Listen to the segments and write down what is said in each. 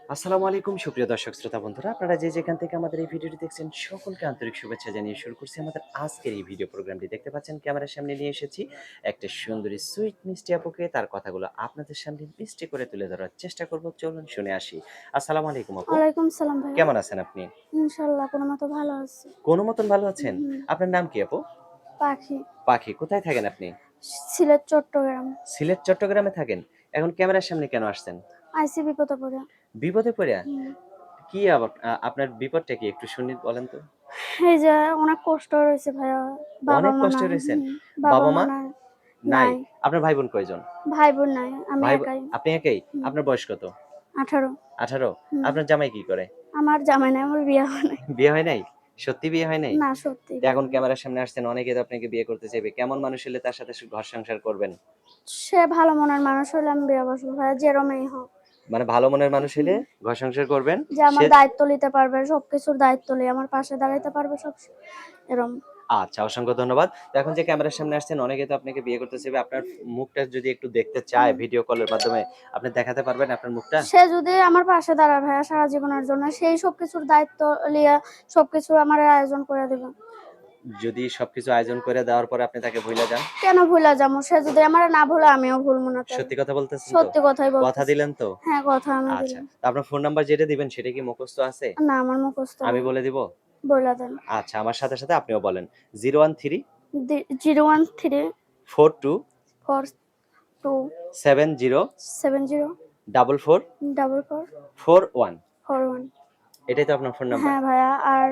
আসসালামু আলাইকুম সুপ্রিয় দর্শক শ্রোতা বন্ধুরা, আপনারা যে যেখান থেকে আমাদের এই ভিডিওটি দেখছেন সকলকে আন্তরিক শুভেচ্ছা জানিয়ে শুরু করছি আমাদের আজকের এই ভিডিও প্রোগ্রামটি। দেখতে পাচ্ছেন ক্যামেরার সামনে নিয়ে এসেছি একটা সুন্দরী সুইট মিষ্টি আপুকে, তার কথাগুলো আপনাদের সামনে মিষ্টি করে তুলে ধরার চেষ্টা করব। চলুন শুনে আসি। আসসালামু আলাইকুম আপু, ওয়ালাইকুম সালাম ভাইয়া। কেমন আছেন আপনি? ইনশাআল্লাহ কোনমতে ভালো আছি। কোনো মতন ভালো আছেন? হুম, আপনার নাম কি আপু? পাখি। পাখি। কোথায় থাকেন আপনি? সিলেট, চট্টগ্রাম। সিলেট চট্টগ্রামে থাকেন। এখন ক্যামেরার সামনে কেন আসছেন? আইসি বিপদে পড়ে। বিপদে পড়ে? হুম। কি আবার আপনার বিপদটা কি একটু শুনি বলেন তো? এই যে অনেক কষ্ট রয়েছে ভাইয়া। অনেক বাবা-মা কষ্টে নাই। রয়েছেন। বাবা-মা বাবা-মা নাই। নাই। নাই। আপনার ভাই-বোন কয়জন? ভাই-বোন নাই। আমি ভাই একাই। আপনি একাই? হুম। আপনার বয়স কত? 18। 18? হুম। আপনার জামাই কি করে? আমার জামাই নাই, আমার বিয়ে হয় নাই। বিয়ে হয় নাই? সত্যি বিয়ে হয় নাই? না সত্যি তো বিয়ে এখন হয় নাই। ক্যামেরার সামনে আসছেন, অনেকে তো আপনাকে বিয়ে করতে চাইবে। কেমন মানুষ হলে তার সাথে ঘর সংসার করবেন? সে ভালো মনের মানুষ হলে আমি বিয়ে বসবো ভাইয়া, যেরমেই হোক। মানে ভালো মনের মানুষ হইলে হুম। ঘর সংসার করবেন। যে সে আমার দায়িত্ব নিতে পারবে, সবকিছুর দায়িত্ব নিয়ে আমার পাশে দাঁড়াইতে পারবে এরম। আচ্ছা, অসংখ্য ধন্যবাদ। তো এখন যে ক্যামেরার সামনে আসছেন, অনেকে তো আপনাকে বিয়ে করতে চাইবে। আপনার মুখটা যদি একটু দেখতে চায় হুম। ভিডিও কলের মাধ্যমে, আপনি দেখাতে পারবেন আপনার মুখটা? সে যদি আমার পাশে দাঁড়ায় ভাইয়া সারা জীবনের জন্য, সেই সবকিছুর দায়িত্ব লিয়া সবকিছু আমার আয়োজন করে দিবে। যদি সবকিছু আয়োজন করে দেওয়ার পরে আপনি তাকে ভুইলা যান? কেন ভুলা যাবো? সে যদি আমারে না ভুলে আমিও ভুলবো না তারে। সত্যি কথা বলতেছেন তো? সত্যি কথাই কথা বলতেছি। দিলেন তো? হ্যাঁ, কথা আমি আচ্ছা। দিলাম। তো আপনার ফোন নাম্বার যেটা দিবেন সেটা কি মুখস্থ আছে? না আমার মুখস্থ আমি নাই। বলে দিব? বইলা দেন। আচ্ছা, আমার সাথে, সাথে আপনিও বলেন। 013 013 42 42 70 70 44 44 41 41। এটাই তো আপনার ফোন নাম্বার? হ্যাঁ ভাইয়া, আর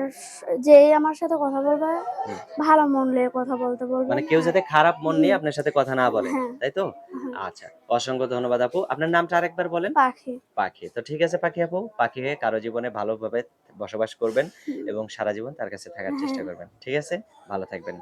যেই আমার সাথে কথা বলবে হুম। ভালো মন নিয়ে কথা বলতে বলবেন। মানে কেউ আর যাতে খারাপ মন নিয়ে হুম, আপনার সাথে কথা না বলে, হ্যাঁ, তাই তো? হ্যাঁ। আচ্ছা, অসংখ্য ধন্যবাদ আপু। আপনার নামটা আরেকবার বলেন? পাখি। পাখি। তো ঠিক আছে পাখি আপু, পাখি হয়ে কারো জীবনে ভালোভাবে বসবাস করবেন হুম, এবং সারা জীবন তার কাছে থাকার চেষ্টা হ্যাঁ। করবেন। ঠিক আছে? ভালো থাকবেন।